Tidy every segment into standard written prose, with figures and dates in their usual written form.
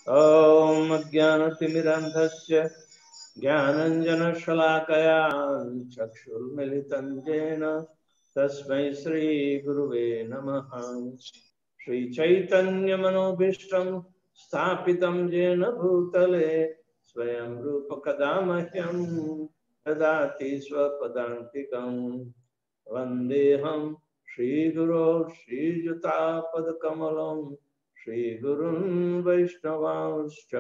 ॐ अज्ञानतिमिरान्धस्य ज्ञानाञ्जनशलाकया चक्षुर्मिलितं येन तस्मै श्रीगुरुवे नमः। श्रीचैतन्यमनोभीष्टं स्थापितं येन भूतले स्वयं रूप कदा मह्यं ददाति स्वपदान्तिकं। वन्देऽहं श्रीगुरो श्रीयुतापदकमलं श्रीगुरुन् वैष्णवांश्च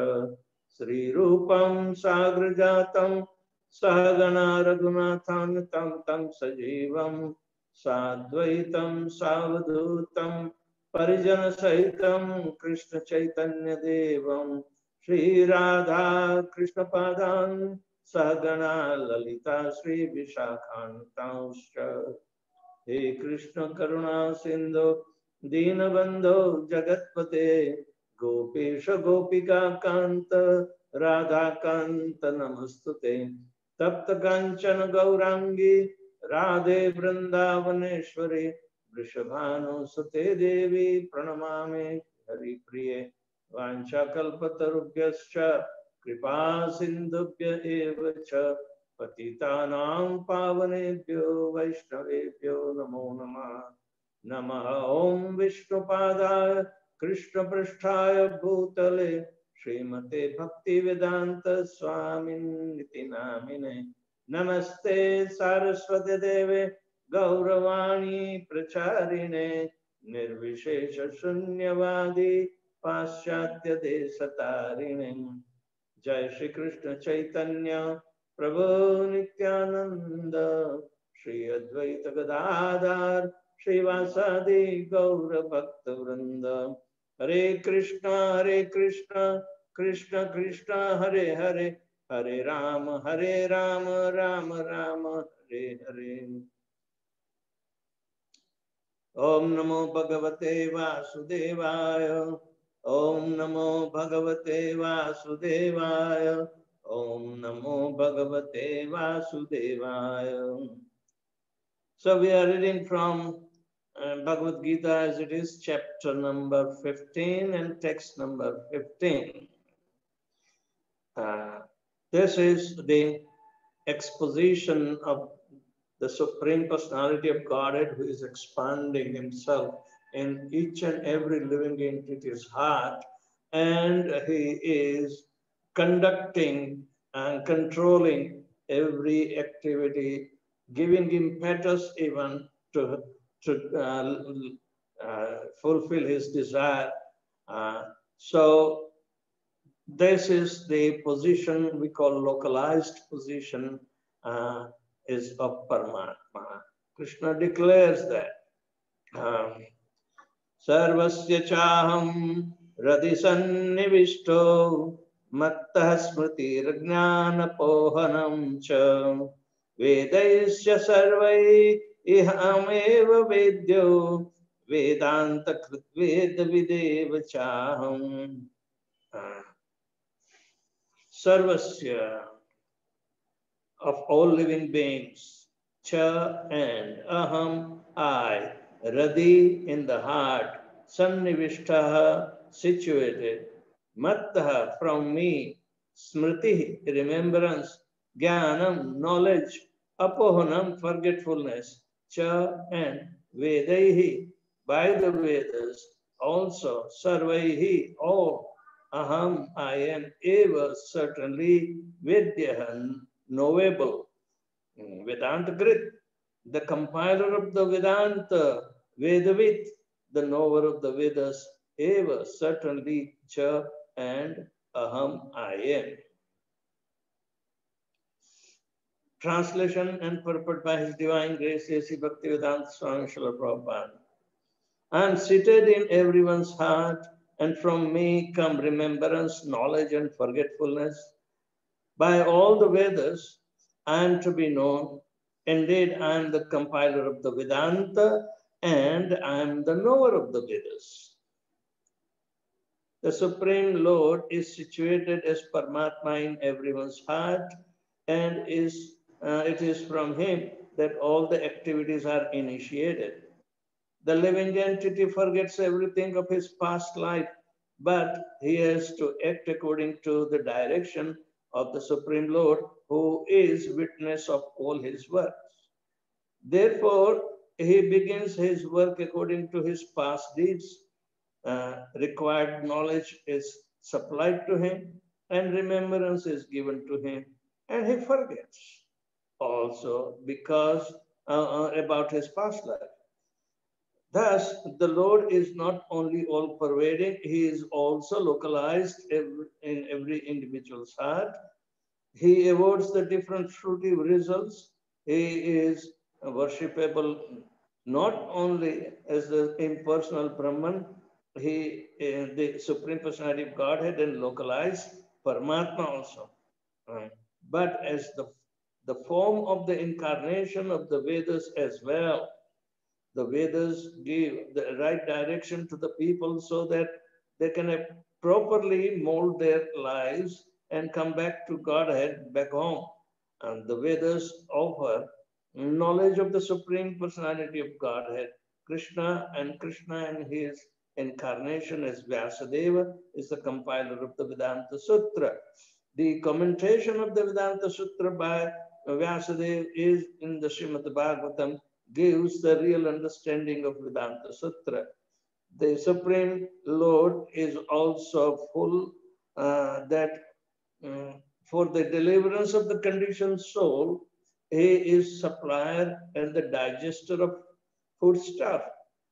श्रीरूपं साग्रजातं सहगणा रघुनाथान्वितं तं सजीवं साद्वैतं सावधूतं परिजनसहितं कृष्ण चैतन्यदेवं श्रीराधा कृष्णपादान् सहगणा ललिता श्रीविशाखान्वितांश्च। हे कृष्ण करुणा सिंधु दीनबंधो जगत्पते गोपेश गोपिका कांत राधा कांत नमस्तुते। तप्त कांचन गौरांगी राधे वृंदावनेश्वरी वृषभानुसुते देवी प्रणमामि हरिप्रिये। वाञ्छाकल्पतरुभ्यश्च कृपा सिन्धुभ्य एव च पतितानां पावनेभ्यो वैष्णवेभ्यो नमो नमः। नमः ॐ विष्णुपादाय कृष्णपृष्ठाय भूतले श्रीमते भक्तिवेदांत स्वामिनिति नामिने। नमस्ते सारस्वती देवे गौरवाणी प्रचारिणे निर्विशेष शून्यवादी पाश्चात्य देशतारिणे। जय श्री कृष्ण चैतन्य प्रभु नित्यानंद श्री अद्वैत गदाधर श्रीवासादि गौर भक्त वृंद। हरे कृष्ण कृष्ण कृष्ण हरे हरे हरे राम राम राम हरे हरे। ओम नमो भगवते वासुदेवाय ओम नमो भगवते वासुदेवाय ओम नमो भगवते वासुदेवाय। So we are reading from Bhagavad Gita as it is, chapter number 15 and text number 15. This is the exposition of the Supreme Personality of Godhead, who is expanding himself in each and every living entity's heart, and he is conducting and controlling every activity, giving impetus even to fulfill his desire. So this is the position we call localized position is of Paramatma. Krishna declares that sarvasya cāhaṁ hṛdi sanniviṣṭo mattaḥ smṛtir jñāna-apohanaṁ ca vedaiś sarvair aham vedyo vedānta-kṛd veda-vid cāham. Sarvasya, of all living beings, cha and aham, I, hṛdi, in the heart, sanniviṣṭo, situated, mattaḥ, from me, smṛtir, remembrance, jñānam, knowledge, apohanaṁ, forgetfulness, cha and vedaiś, by the Vedas, also sarvair, all, aham, I am, eva, certainly, vedyo, knowable, vedānta-kṛd, the compiler of the Vedanta, veda-vid, the knower of the Vedas, eva, certainly, cha and aham, I am. Translation and purport by His Divine Grace, A.C. Bhaktivedanta Swami Srila Prabhupada. I am seated in everyone's heart, and from me come remembrance, knowledge, and forgetfulness. By all the Vedas, I am to be known. Indeed, I am the compiler of the Vedanta, and I am the knower of the Vedas. The Supreme Lord is situated as Paramatma in everyone's heart, and it is from him that all the activities are initiated. The living entity forgets everything of his past life but he has to act according to the direction of the Supreme Lord, who is witness of all his works. Therefore, he begins his work according to his past deeds. Required knowledge is supplied to him, and remembrance is given to him, and he forgets also because about his past life. Thus, the Lord is not only all-pervading, he is also localized in every individual's heart. He awards the different fruitive results. He is worshipable not only as the impersonal Brahman, he is the Supreme Personality of Godhead and localized Paramatma also, but as the form of the incarnation of the Vedas as well. The Vedas give the right direction to the people so that they can properly mold their lives and come back to Godhead, back home. And the Vedas offer knowledge of the Supreme Personality of Godhead, Krishna and his incarnation as Vyasadeva is the compiler of the Vedanta Sutra. The commentation of the Vedanta Sutra by Vyasadeva is in the Srimad Bhagavatam, gives the real understanding of Vedanta Sutra. The Supreme Lord is also full that for the deliverance of the conditioned soul, he is supplier and the digester of foodstuff,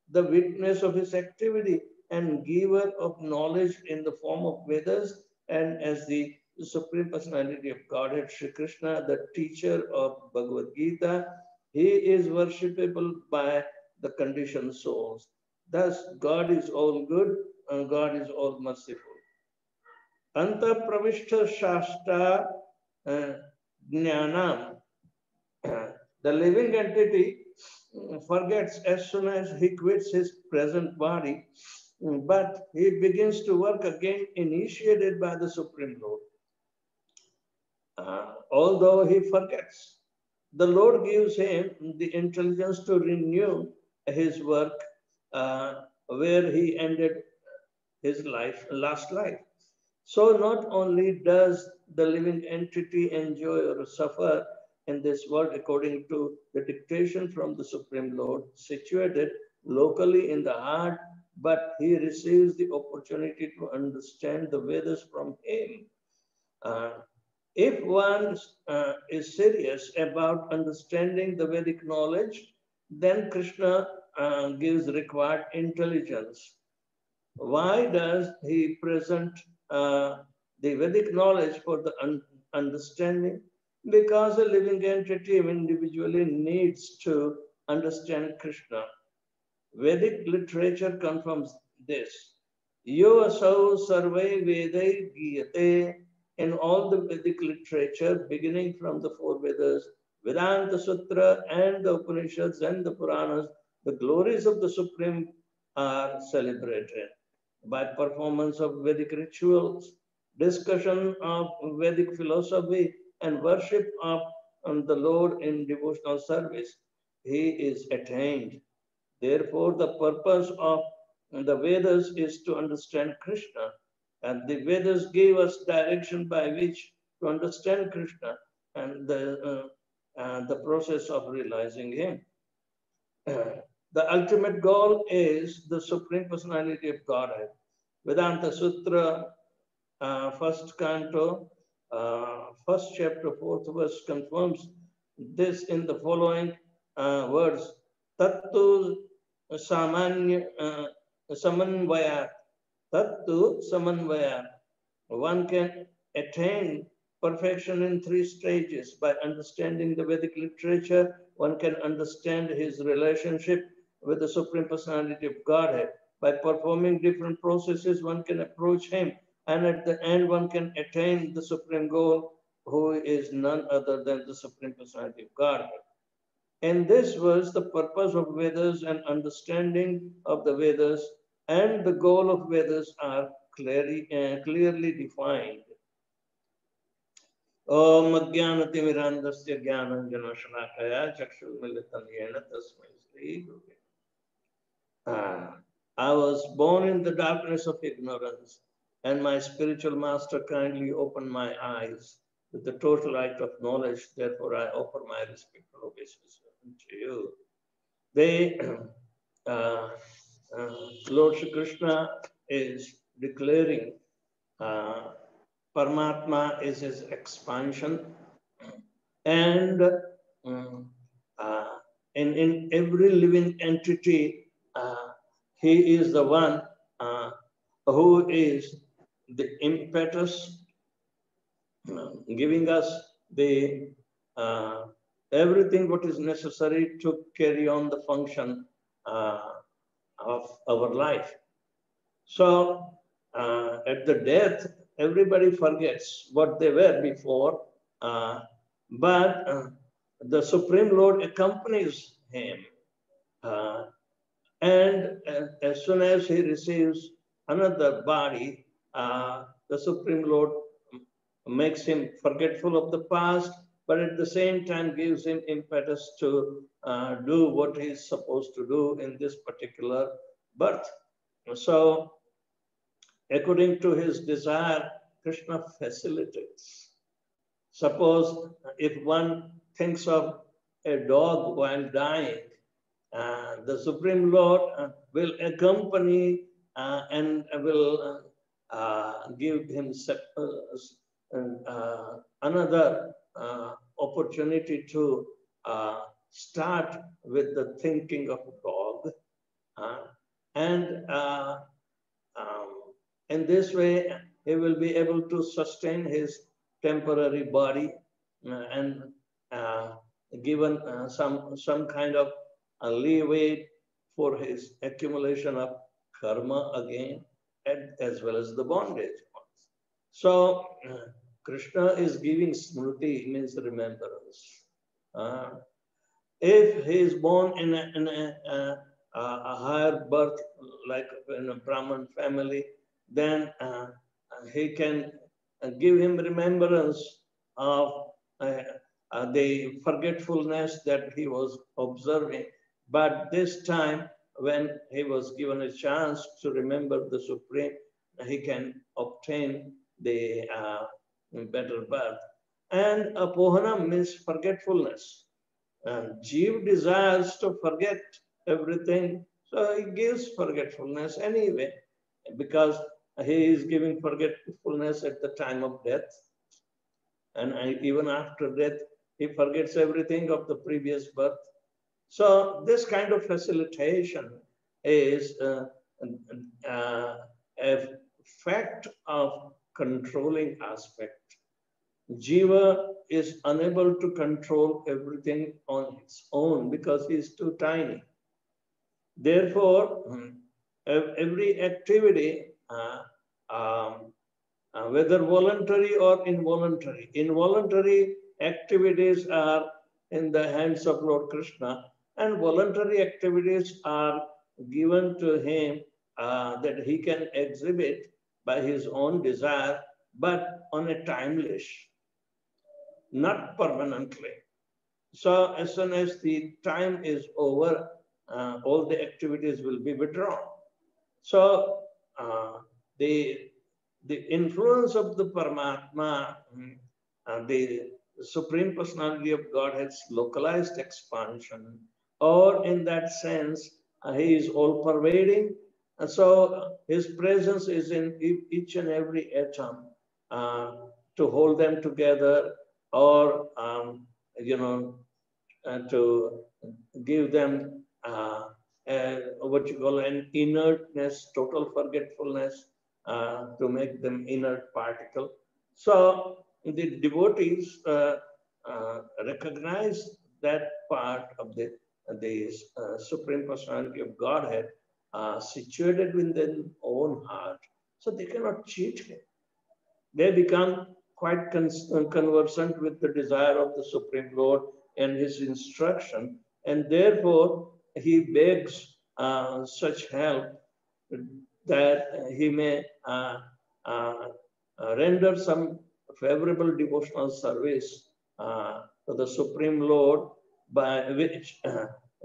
the witness of his activity and giver of knowledge in the form of Vedas, and as the Supreme Personality of Godhead, Sri Krishna, the teacher of Bhagavad Gita, he is worshipable by the conditioned souls. Thus, God is all good and God is all merciful. Anta pravishta shasta jñānam. The living entity forgets as soon as he quits his present body, but he begins to work again initiated by the Supreme Lord. Although he forgets, the Lord gives him the intelligence to renew his work where he ended his last life. So not only does the living entity enjoy or suffer in this world according to the dictation from the Supreme Lord situated locally in the heart, but he receives the opportunity to understand the Vedas from him. If one is serious about understanding the Vedic knowledge, then Krishna gives required intelligence. Why does he present the Vedic knowledge for the understanding? Because a living entity individually needs to understand Krishna. Vedic literature confirms this. Yo asau sarvair vedaiś giyate. In all the Vedic literature, beginning from the four Vedas, Vedanta Sutra and the Upanishads and the Puranas, the glories of the Supreme are celebrated by performance of Vedic rituals, discussion of Vedic philosophy, and worship of the Lord in devotional service. He is attained. Therefore, the purpose of the Vedas is to understand Krishna. And the Vedas gave us direction by which to understand Krishna and the process of realizing him. The ultimate goal is the Supreme Personality of Godhead. Vedanta Sutra, first canto, first chapter, fourth verse confirms this in the following words. Tattu samanvayat. Tattu samanvayat. One can attain perfection in three stages. By understanding the Vedic literature, one can understand his relationship with the Supreme Personality of Godhead. By performing different processes, one can approach him, and at the end, one can attain the supreme goal, who is none other than the Supreme Personality of Godhead. In this verse, the purpose of Vedas and understanding of the Vedas and the goal of Vedas are clearly defined. Om Ajnanatimirandasya Jnananjana Shalakaya Chakshurmilitam Yena Tasmai Shri Gurave. I was born in the darkness of ignorance, and my spiritual master kindly opened my eyes with the total light of knowledge. Therefore, I offer my respectful obeisance to you. Lord Shri Krishna is declaring Paramatma is his expansion, and in every living entity, he is the one who is the impetus, giving us the everything what is necessary to carry on the function of our life. So at the death, everybody forgets what they were before, but the Supreme Lord accompanies him. And as soon as he receives another body, the Supreme Lord makes him forgetful of the past, but at the same time gives him impetus to do what he is supposed to do in this particular birth. So, according to his desire, Krishna facilitates. Suppose if one thinks of a dog while dying, the Supreme Lord will accompany and will give him another opportunity to start with the thinking of a dog. And in this way, he will be able to sustain his temporary body and given some kind of a leeway for his accumulation of karma again, as well as the bondage. So Krishna is giving smṛti, means remembrance. If he is born in a higher birth, like in a Brahman family, then he can give him remembrance of the forgetfulness that he was observing. But this time, when he was given a chance to remember the Supreme, he can obtain the better birth. And apohanaṁ means forgetfulness. And Jeev desires to forget everything, so he gives forgetfulness anyway, because he is giving forgetfulness at the time of death. And even after death, he forgets everything of the previous birth. So this kind of facilitation is a fact of controlling aspect. Jiva is unable to control everything on its own because he is too tiny. Therefore, every activity, whether voluntary or involuntary activities are in the hands of Lord Krishna, and voluntary activities are given to him that he can exhibit by his own desire, but on a time leash, not permanently. So as soon as the time is over, all the activities will be withdrawn. So the influence of the Paramatma, the Supreme Personality of Godhead's localized expansion, or in that sense, he is all-pervading. So his presence is in each and every atom to hold them together, or to give them what you call an inertness, total forgetfulness, to make them inert particle. So the devotees recognize that part of the Supreme Personality of Godhead situated within their own heart. So they cannot cheat him. They become quite conversant with the desire of the Supreme Lord and his instruction, and therefore he begs such help that he may render some favorable devotional service to the Supreme Lord, by which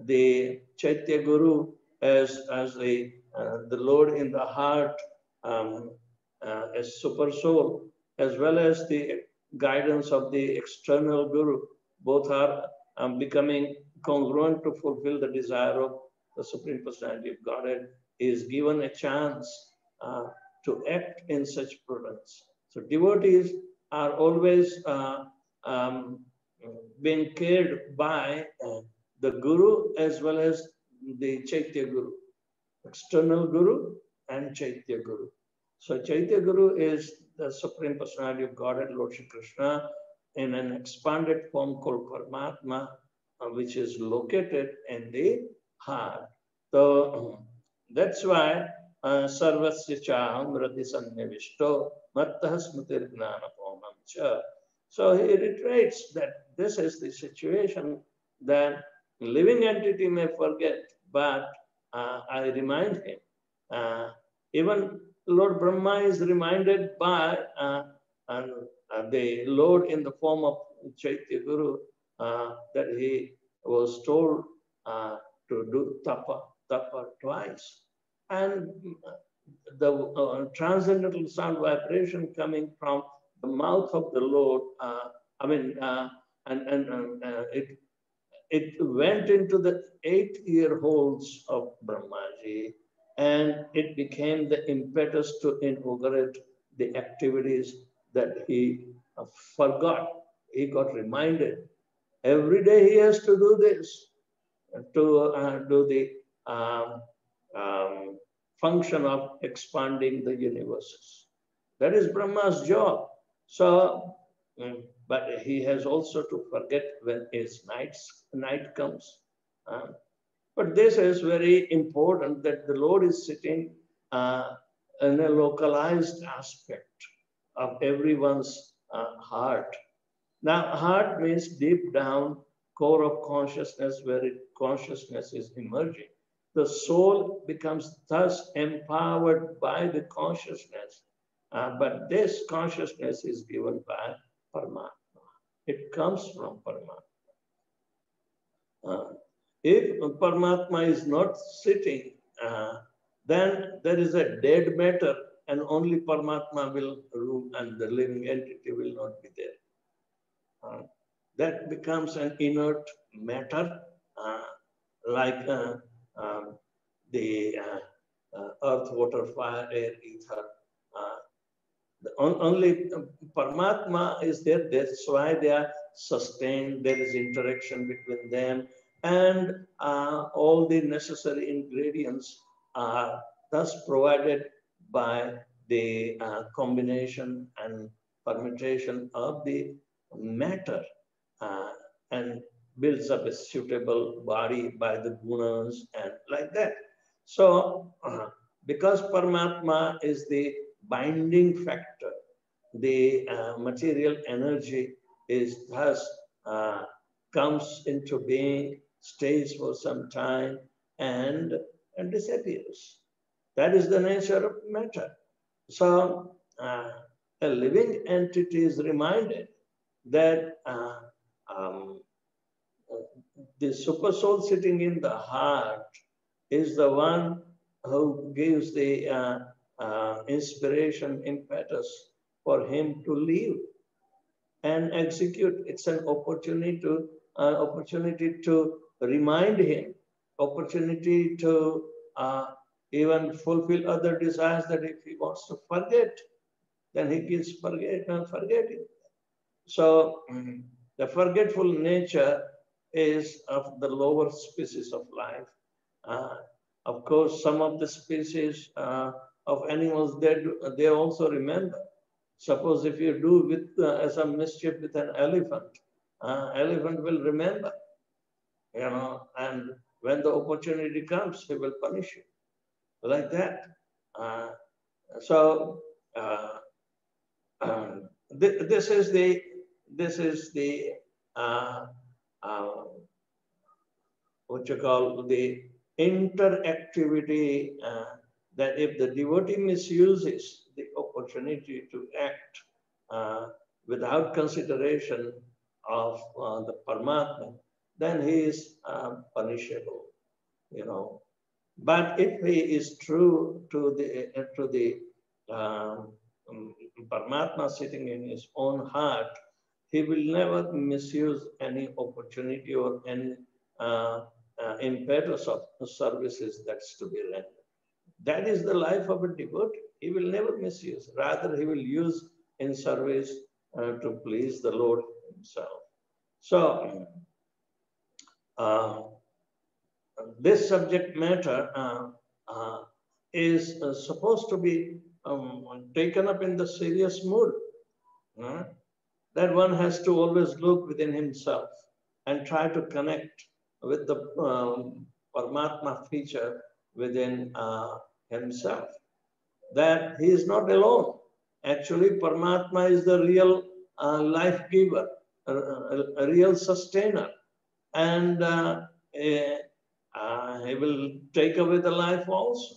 the Chaitya Guru, as the the Lord in the heart as super soul, as well as the guidance of the external guru, both are becoming congruent to fulfill the desire of the Supreme Personality of Godhead, is given a chance to act in such prudence. So devotees are always being cared by the Guru as well as the Chaitya Guru, external Guru and Chaitya Guru. So Chaitya Guru is the Supreme Personality of Godhead, Lord Shri Krishna, in an expanded form called Paramatma, which is located in the heart. So that's why sarvasya cāhaṁ hṛdi sanniviṣṭo mattaḥ smṛtir apohanaṁ. So he reiterates that this is the situation that living entity may forget, but I remind him. Even Lord Brahma is reminded by the Lord in the form of Chaitya Guru that he was told to do tapa twice. And the transcendental sound vibration coming from the mouth of the Lord, it went into the 8 ear holes of Brahmaji, and it became the impetus to inaugurate the activities that he forgot. He got reminded. Every day he has to do this, to do the function of expanding the universes. That is Brahma's job. So, but he has also to forget when his night comes. But this is very important, that the Lord is sitting in a localized aspect of everyone's heart. Now, heart means deep down core of consciousness, where consciousness is emerging. The soul becomes thus empowered by the consciousness, but this consciousness is given by Paramatma. It comes from Paramatma. If Paramatma is not sitting, then there is a dead matter, and only Paramatma will rule, and the living entity will not be there. That becomes an inert matter, like the earth, water, fire, air, ether. Only Paramatma is there. That's why they are sustained. There is interaction between them, and all the necessary ingredients are thus provided by the combination and permutation of the matter, and builds up a suitable body by the gunas and like that. So, because Paramatma is the binding factor, the material energy is thus comes into being, stays for some time, and disappears. That is the nature of matter. So, a living entity is reminded that the super soul sitting in the heart is the one who gives the inspiration, impetus for him to live and execute. It's an opportunity to remind him, opportunity to even fulfill other desires, that if he wants to forget, then he keeps forgetting. So the forgetful nature is of the lower species of life. Of course, some of the species of animals, they also remember. Suppose if you do with some mischief with an elephant, elephant will remember, and when the opportunity comes, he will punish you, like that. This is the what you call the interactivity, that if the devotee misuses the opportunity to act without consideration of the Paramatma, then he is punishable, But if he is true to the Paramatma sitting in his own heart, he will never misuse any opportunity or any impetus of services that's to be rendered. That is the life of a devotee. He will never misuse. Rather, he will use in service to please the Lord himself. So, this subject matter is supposed to be taken up in the serious mood. That one has to always look within himself and try to connect with the Paramatma feature within himself. That he is not alone. Actually, Paramatma is the real life giver, a real sustainer. And he will take away the life also.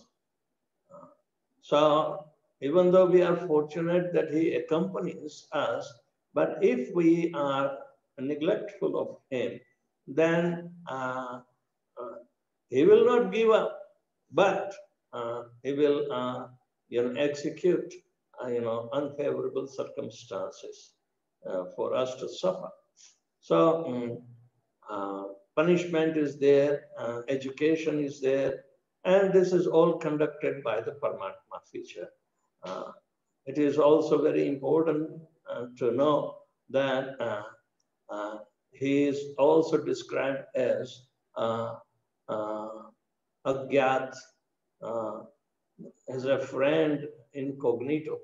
So, even though we are fortunate that he accompanies us, but if we are neglectful of him, then he will not give up, but he will execute unfavorable circumstances for us to suffer. So punishment is there, education is there, and this is all conducted by the Paramatma feature. It is also very important to know that he is also described as Agyat, as a friend incognito.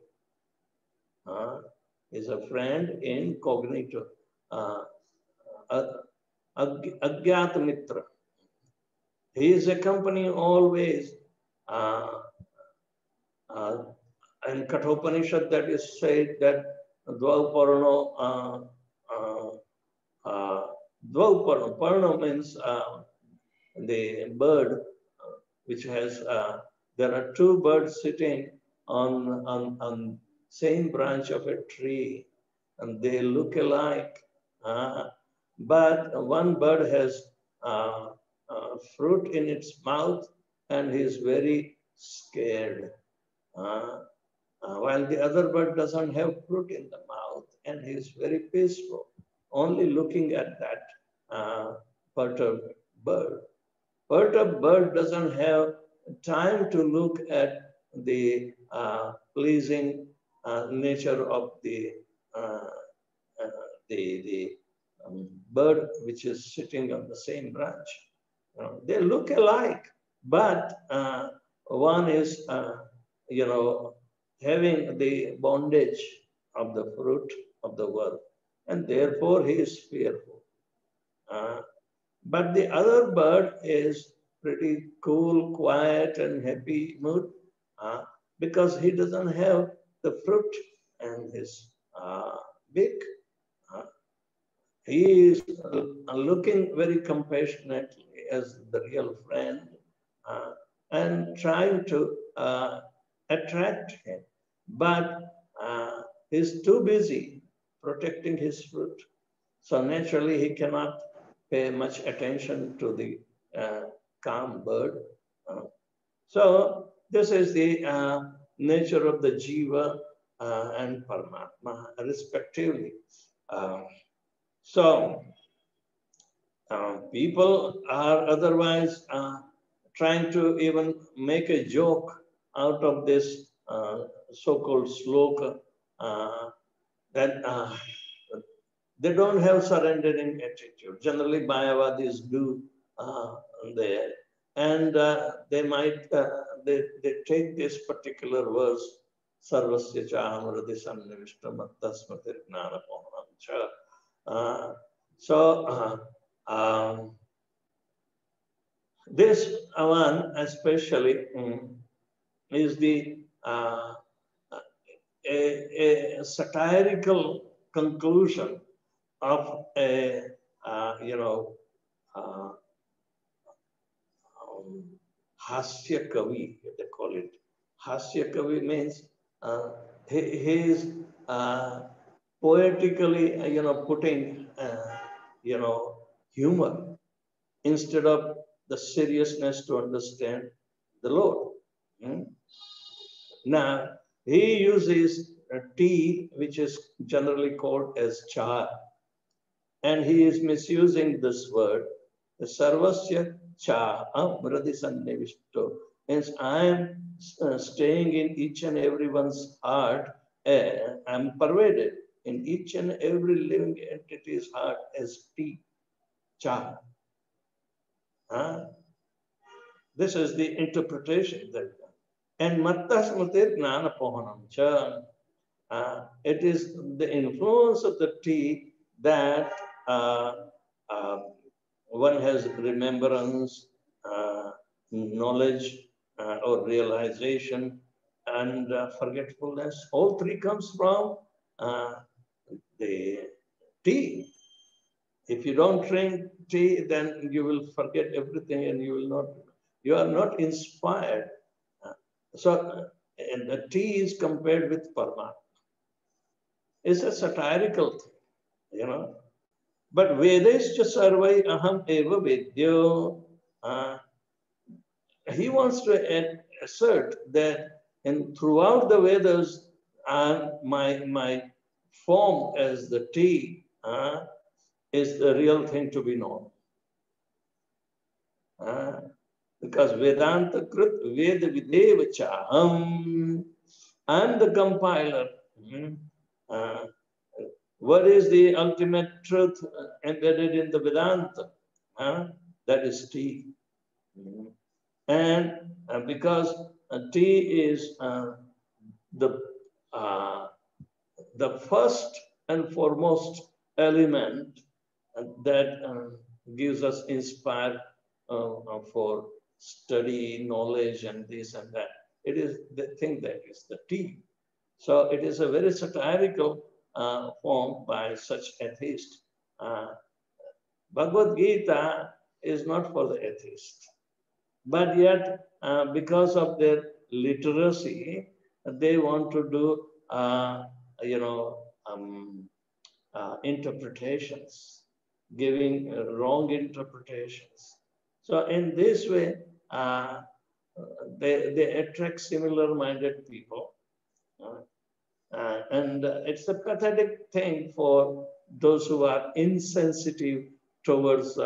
Is a friend incognito. Agyat Mitra. He is accompanying always. In Kathopanishad, that is said that Dvauparno, Parno means the bird which has, there are two birds sitting on same branch of a tree, and they look alike, but one bird has fruit in its mouth and he is very scared. While the other bird doesn't have fruit in the mouth and he is very peaceful, only looking at that perturbed bird. Perturbed bird doesn't have time to look at the pleasing nature of the bird which is sitting on the same branch. They look alike, but one is, having the bondage of the fruit of the world, and therefore he is fearful. But the other bird is pretty cool, quiet, and happy mood because he doesn't have the fruit in his beak. He is looking very compassionately as the real friend and trying to attract him. But he's too busy protecting his fruit. So naturally, he cannot pay much attention to the calm bird. So this is the nature of the Jiva and Paramatma, respectively. So people are otherwise trying to even make a joke out of this so-called sloka that they don't have surrendering attitude. Generally, Mayavadis do there. And they might, they take this particular verse, sarvasya, cāhaṁ, hṛdi, sanniviṣṭo, mattaḥ, smṛtir, jñānam, apohanaṁ. So this one especially is the a satirical conclusion of a hasya kavi, they call it. Hasya kavi means he is poetically, putting, humor instead of the seriousness to understand the Lord. Now, he uses a tea, which is generally called as cha, and he is misusing this word. The sarvasya cāhaṁ hṛdi sanniviṣṭo means I am staying in each and everyone's heart. I'm pervaded in each and every living entity's heart as tea, cha. This is the interpretation that. And mattaḥ smṛtir apohanaṁ. It is the influence of the tea that one has remembrance, knowledge, or realization, and forgetfulness. All three comes from the tea. If you don't drink tea, then you will forget everything, and you are not inspired. And the tea is compared with Parma. It's a satirical thing, But vedaiś sarvair aham eva vedyo. He wants to assert that throughout the Vedas, my form as the tea is the real thing to be known. Because vedānta-kṛd, veda-vid cāham. I'm the compiler. What is the ultimate truth embedded in the Vedanta? That is tea. And because tea is the first and foremost element that gives us inspired for study, knowledge, and this and that. It is the thing that is the tea. So it is a very satirical form by such atheists. Bhagavad Gita is not for the atheist. But yet, because of their literacy, they want to do, interpretations, giving wrong interpretations. So in this way, they attract similar-minded people. And it's a pathetic thing for those who are insensitive towards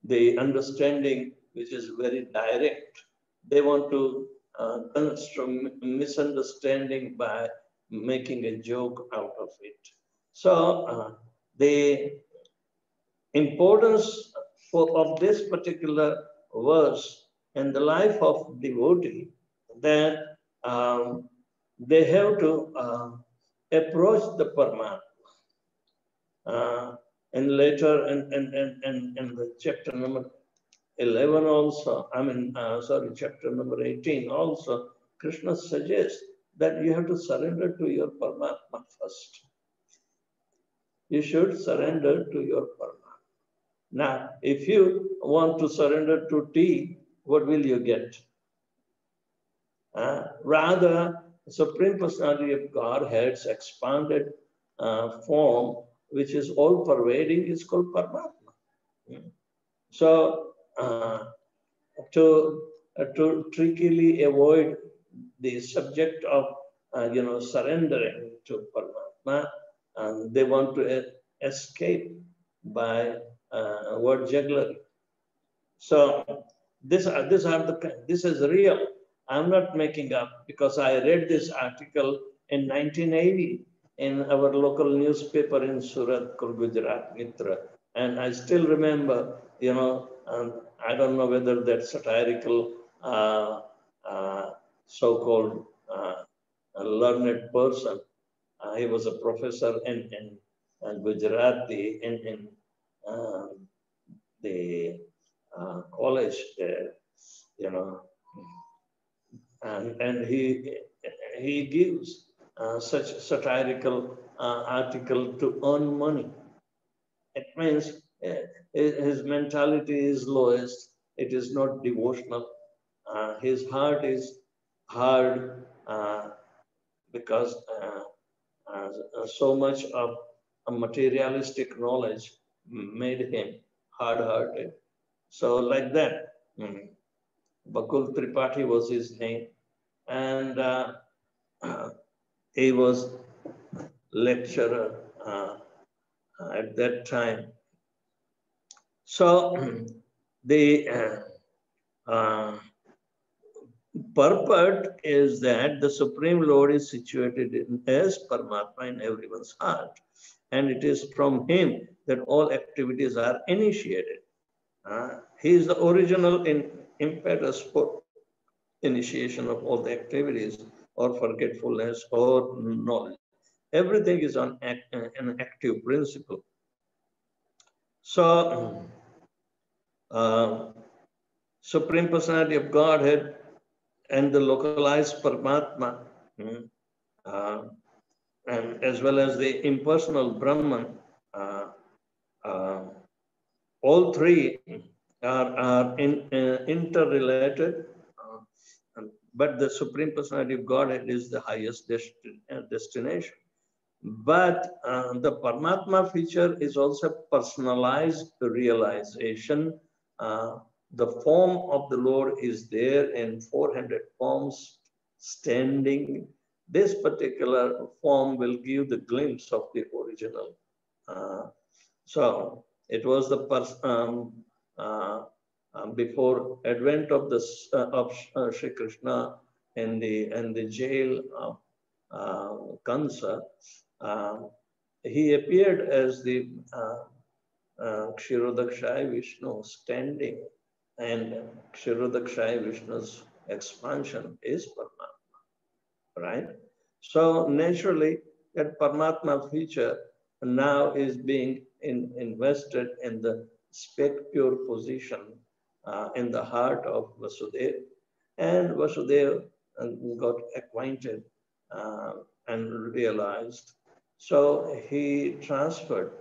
the understanding, which is very direct. They want to construct misunderstanding by making a joke out of it. So the importance of this particular verse in the life of devotee, that they have to approach the Paramatma. And later in the chapter number 11 also, chapter number 18 also, Krishna suggests that you have to surrender to your Paramatma first. You should surrender to your Paramatma. Now, if you want to surrender to tea, what will you get? Rather, the Supreme Personality of Godhead's expanded form, which is all-pervading, is called Paramatma. So, to trickily avoid the subject of, surrendering to Paramatma, they want to escape by word jugglery. So, this is real. I'm not making up, because I read this article in 1980 in our local newspaper in Surat called Gujarat Mitra. And I still remember, I don't know whether that satirical so-called learned person, he was a professor in Gujarati in the college there, and he gives such satirical article to earn money. It means his mentality is lowest. It is not devotional. His heart is hard because so much of a materialistic knowledge made him hard-hearted. So like that, Bakul Tripathi was his name, and he was lecturer at that time. So the purport is that the Supreme Lord is situated as Paramatma in everyone's heart, and it is from him that all activities are initiated. He is the original impetus for initiation of all the activities or forgetfulness or knowledge. Everything is on an active principle. So, Supreme Personality of Godhead and the localized Paramatma, and as well as the impersonal Brahman, all three are interrelated, but the Supreme Personality of Godhead is the highest destination. But the Paramatma feature is also personalized realization. The form of the Lord is there in 400 forms standing. This particular form will give the glimpse of the original. So it was the before advent of the Shri Krishna in the jail of Kansa. He appeared as the Kshirodakshaya Vishnu standing, and Kshirodakshaya Vishnu's expansion is Paramatma, right? So naturally, that Paramatma feature now is being invested in the spec-pure position in the heart of Vasudeva, and Vasudeva got acquainted and realized. So he transferred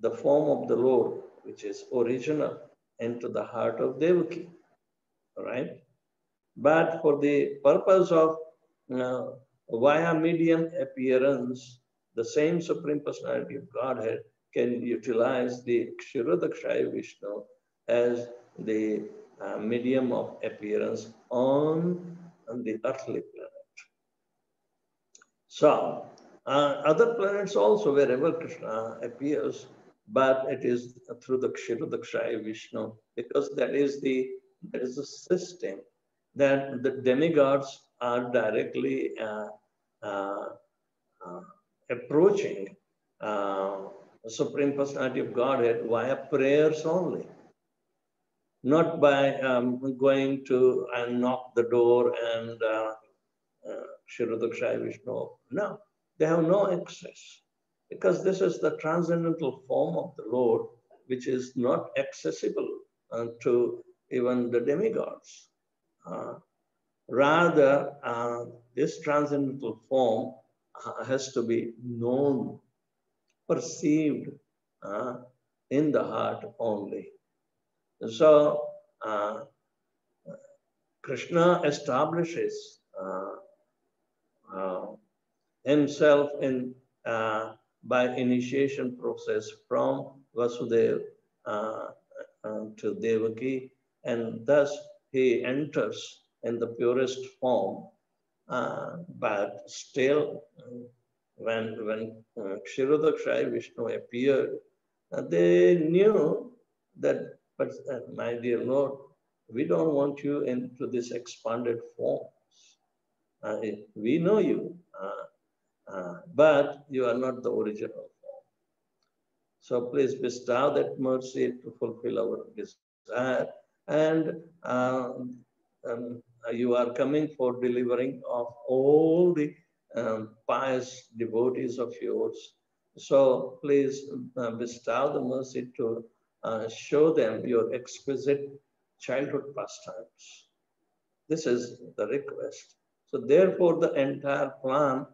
the form of the Lord, which is original, into the heart of Devaki, right? But for the purpose of via medium appearance, the same Supreme Personality of Godhead can utilize the Kshirodakshaya Vishnu as the medium of appearance on the earthly planet. So, other planets also, wherever Krishna appears, but it is through the Kshirodakshaya Vishnu, because that is the system that the demigods are directly approaching the Supreme Personality of Godhead via prayers only, not by going to and knock the door and Kshirodakshaya Vishnu. No, they have no access, because this is the transcendental form of the Lord, which is not accessible to even the demigods. Rather, this transcendental form has to be known, perceived in the heart only. So, Krishna establishes himself in by initiation process from Vasudeva to Devaki, and thus he enters in the purest form. But still, when Kshirodakshaya Vishnu appeared, they knew that, but my dear Lord, we don't want you into this expanded form. We know you, but you are not the original form. So please bestow that mercy to fulfill our desire. And you are coming for delivering of all the pious devotees of yours. So please bestow the mercy to show them your exquisite childhood pastimes. This is the request. So therefore, the entire plan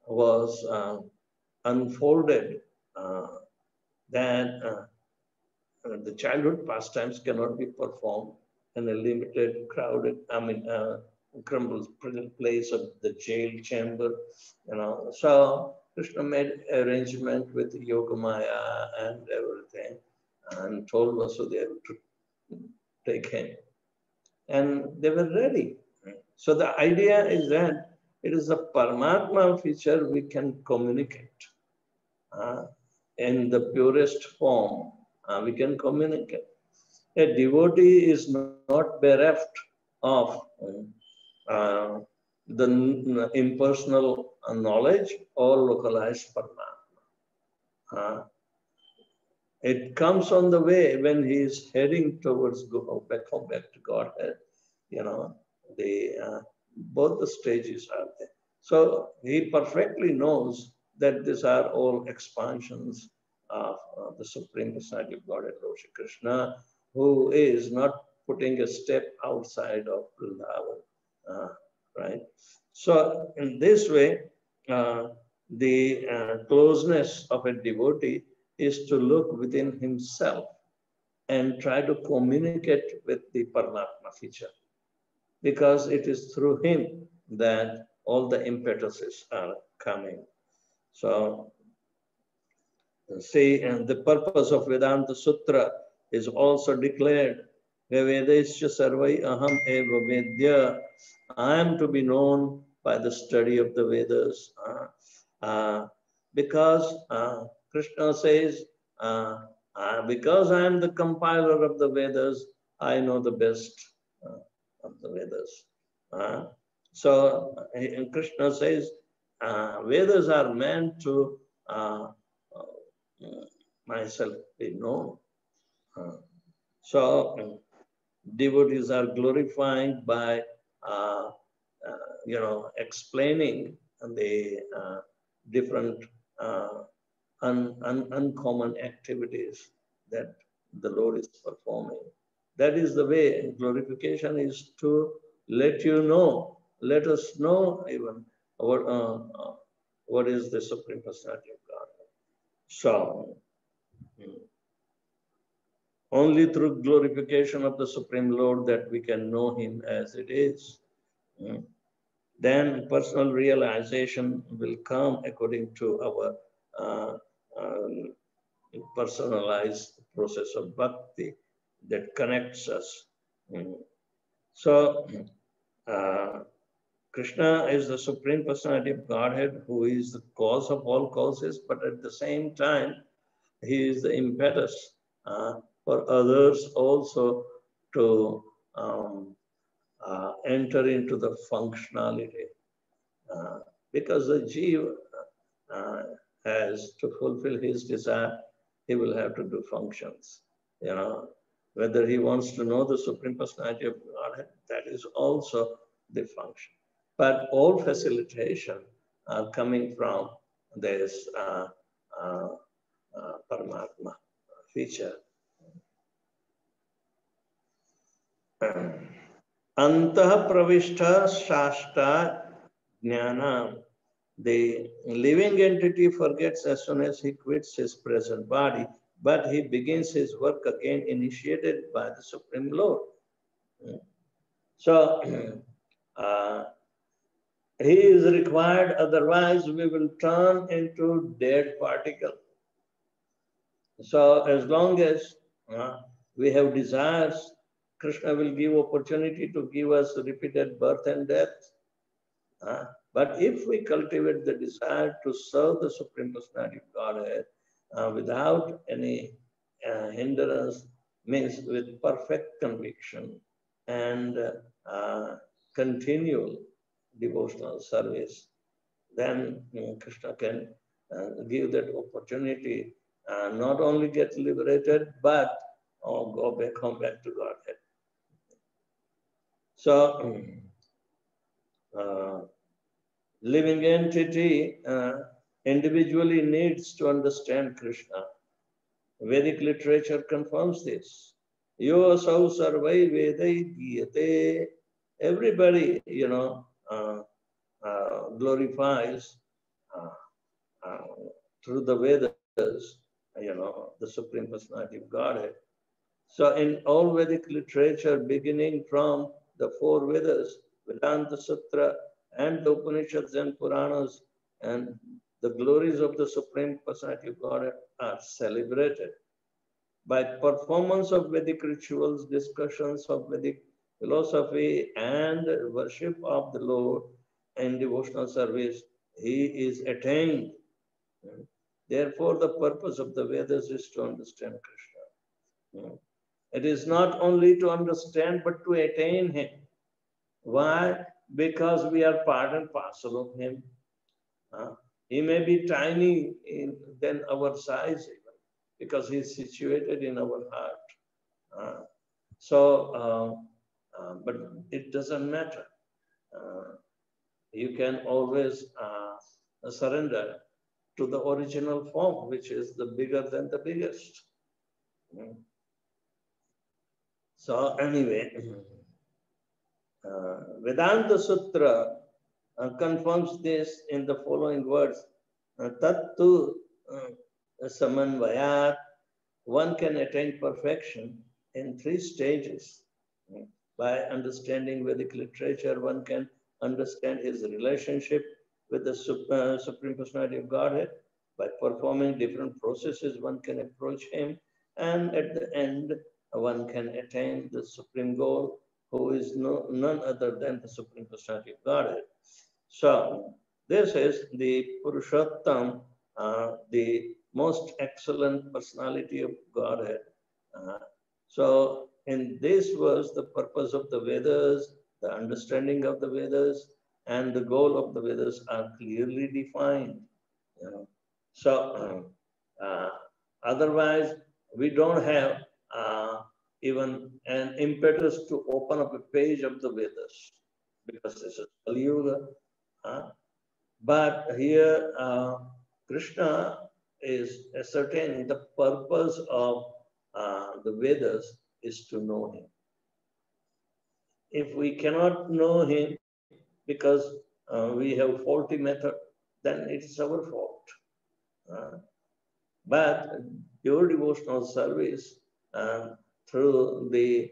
was unfolded that the childhood pastimes cannot be performed in a limited, crowded, crumbled place of the jail chamber, So Krishna made arrangement with Yogamaya and everything, and told Vasudeva to take him. And they were ready. So the idea is that it is a Paramatma feature we can communicate. In the purest form, we can communicate. A devotee is not bereft of the impersonal knowledge or localized Paramatma. It comes on the way when he is heading towards back to Godhead. You know, both the stages are there. So he perfectly knows that these are all expansions of the Supreme Personality of Godhead, Lord Shri Krishna, who is not putting a step outside of Vrindavan, right? So in this way, the closeness of a devotee is to look within himself and try to communicate with the Paramatma feature, because it is through him that all the impetuses are coming. So, see, and the purpose of Vedanta Sutra is also declared, vedaiś sarvair aham eva vedyo. I am to be known by the study of the Vedas. Because Krishna says, because I am the compiler of the Vedas, I know the best of the Vedas. So Krishna says, Vedas are meant to myself be known. So devotees are glorifying by, explaining the different uncommon activities that the Lord is performing. That is the way glorification is, to let you know, let us know even what is the Supreme Personality of God. So, only through glorification of the Supreme Lord that we can know him as it is. Then personal realization will come according to our personalized process of bhakti that connects us. So, Krishna is the Supreme Personality of Godhead, who is the cause of all causes, but at the same time, he is the impetus for others also to enter into the functionality. Because the Jiva has to fulfill his desire, he will have to do functions. Whether he wants to know the Supreme Personality of Godhead, that is also the function. But all facilitation are coming from this Paramatma feature. Antah pravishta shashta jñānam. The living entity forgets as soon as he quits his present body, but he begins his work again initiated by the Supreme Lord. So, he is required, otherwise we will turn into dead particle. So as long as we have desires, Krishna will give opportunity to give us repeated birth and death. But if we cultivate the desire to serve the Supreme Personality of Godhead without any hindrance, means with perfect conviction and continual devotional service, then Krishna can give that opportunity, not only get liberated, but come back to Godhead. So, living entity individually needs to understand Krishna. Vedic literature confirms this. Yo asau sarvair vedaiś. Everybody, glorifies through the Vedas, the Supreme Personality of Godhead. So in all Vedic literature, beginning from the four Vedas, Vedanta Sutra, and the Upanishads and Puranas, and the glories of the Supreme Personality of Godhead are celebrated. by performance of Vedic rituals, discussions of Vedic philosophy, and worship of the Lord and devotional service, he is attained. Therefore, the purpose of the Vedas is to understand Krishna. It is not only to understand, but to attain him. Why? Because we are part and parcel of him. He may be tiny than our size even, because he is situated in our heart. But it doesn't matter. You can always surrender to the original form, which is the bigger than the biggest. So anyway, Vedanta Sutra confirms this in the following words. Tattu samanvayat. One can attain perfection in 3 stages. By understanding Vedic literature, one can understand his relationship with the Supreme Personality of Godhead. By performing different processes, one can approach him, and at the end, one can attain the supreme goal, who is none other than the Supreme Personality of Godhead. So, this is the Purushottam, the most excellent personality of Godhead. So, in this verse, the purpose of the Vedas, the understanding of the Vedas, and the goal of the Vedas are clearly defined. So, otherwise, we don't have even an impetus to open up a page of the Vedas, because this is Kali Yuga. But here, Krishna is ascertaining the purpose of the Vedas is to know him. If we cannot know him because we have faulty method, then it's our fault. But pure devotional service through the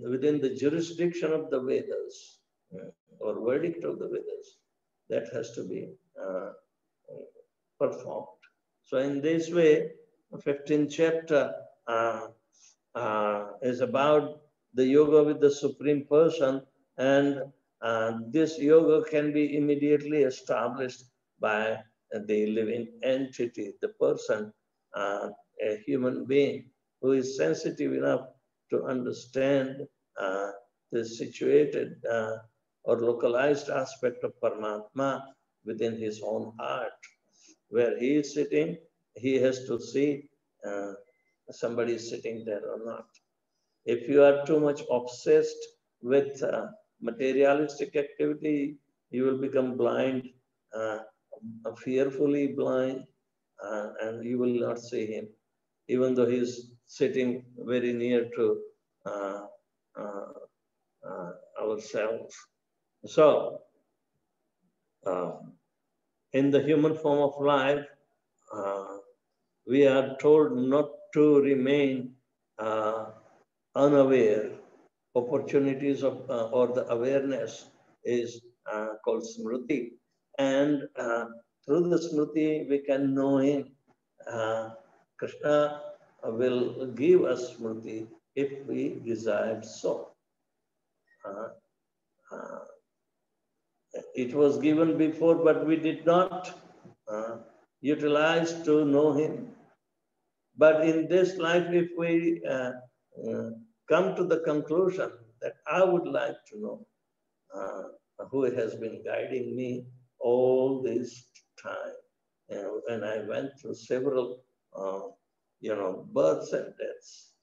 within the jurisdiction of the Vedas or verdict of the Vedas, that has to be performed. So in this way, 15th chapter is about the yoga with the Supreme Person, and this yoga can be immediately established by the living entity, the person, a human being who is sensitive enough to understand the situated or localized aspect of Paramatma within his own heart. Where he is sitting, he has to see somebody is sitting there or not. If you are too much obsessed with materialistic activity, you will become blind, fearfully blind, and you will not see him, even though he is sitting very near to ourselves. So, in the human form of life, we are told not to remain unaware. Opportunities of or the awareness is called smṛtir, and through the smṛtir we can know him. Krishna will give us smṛtir if we desire so. It was given before, but we did not utilize to know him. But in this life, if we come to the conclusion that I would like to know who has been guiding me all this time, and I went through several, births and deaths,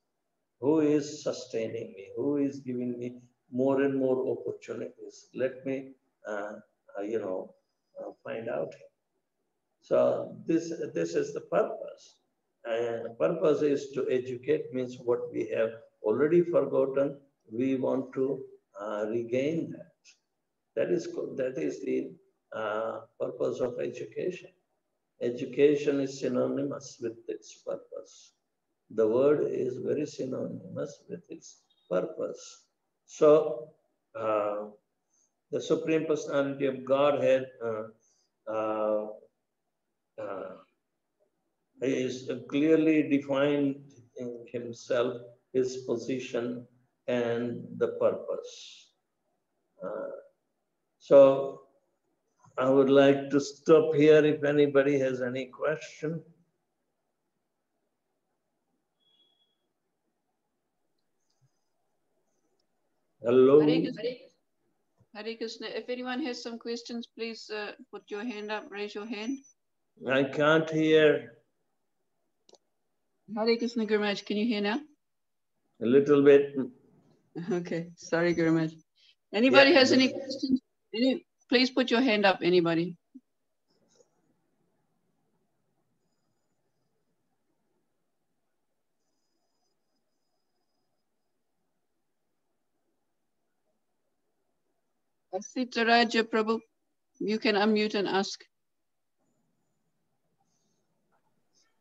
who is sustaining me, who is giving me more and more opportunities. Let me, find out him. So this is the purpose. And the purpose is to educate, means what we have already forgotten, we want to regain that. That is the purpose of education. Education is synonymous with its purpose. The word is very synonymous with its purpose. So, the Supreme Personality of Godhead He is clearly defined in himself, his position and the purpose. So I would like to stop here if anybody has any question. Hello. Hare Krishna. If anyone has some questions, please put your hand up, raise your hand. I can't hear. Hare Krishna, Guru Maharaj. Can you hear now? A little bit. Okay. Sorry, Guru Maharaj. Anybody has any questions? Please put your hand up, anybody. Asitaraja Prabhu, you can unmute and ask.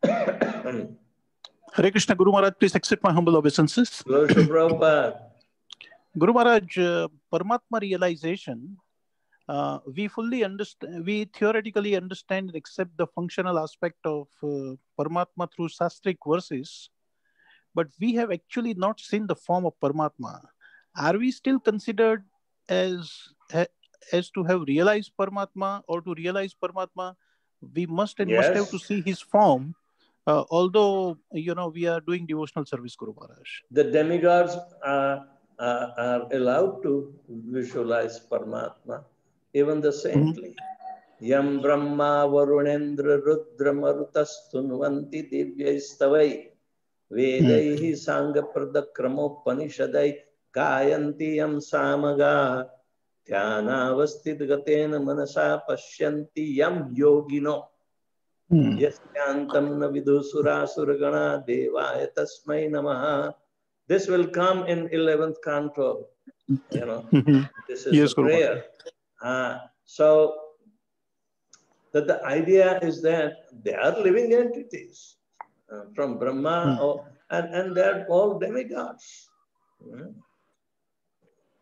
Hare Krishna, Guru Maharaj, please accept my humble obeisances. Prabhupada. Guru Maharaj, Paramatma realization, we fully understand, we theoretically understand and accept the functional aspect of Paramatma through Shastric verses, but we have actually not seen the form of Paramatma. Are we still considered as to have realized Paramatma, or to realize Paramatma, we must and must have to see his form? Although, you know, we are doing devotional service, Guru Maharaj. The demigods are allowed to visualize Paramatma, even the saintly. Yam Brahma Varunendra Rudra Marutastunvanti Divyastavai Vedaihi Sangha Pradakramopanishadai Kayanti Yam Samaga Dhyanavasthit Gatena Manasa Pashyanti Yam Yogino Yasyantam na vidusura suragana devaya tasmai namaha. This will come in 11th canto. You know, this is a prayer. So that the idea is that they are living entities from Brahma, and they're all demigods.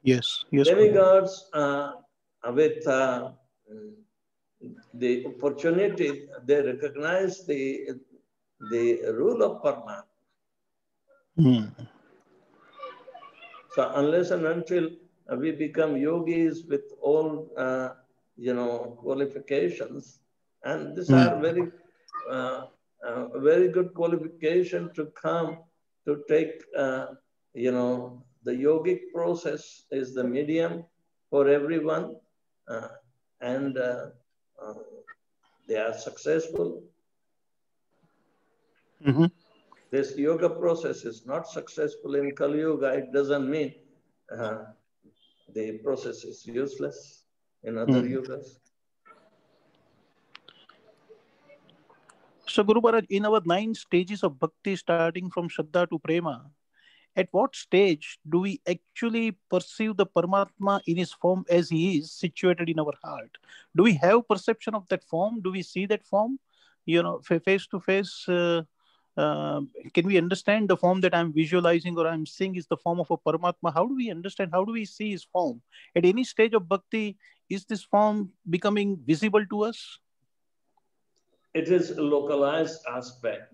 Yes. Demigods with the opportunity, they recognize the rule of Paramatma. So unless and until we become yogis with all qualifications, and these are very good qualification to come to take the yogic process is the medium for everyone, and they are successful. This yoga process is not successful in Kali Yuga. It doesn't mean the process is useless in other yugas. So, Guru Maharaj, in our 9 stages of bhakti, starting from Shraddha to Prema, at what stage do we actually perceive the Paramatma in his form as he is situated in our heart? Do we have perception of that form? Do we see that form? You know, face to face, can we understand the form that I'm visualizing or I'm seeing is the form of a Paramatma? How do we understand? How do we see his form? At any stage of bhakti, is this form becoming visible to us? It is a localized aspect.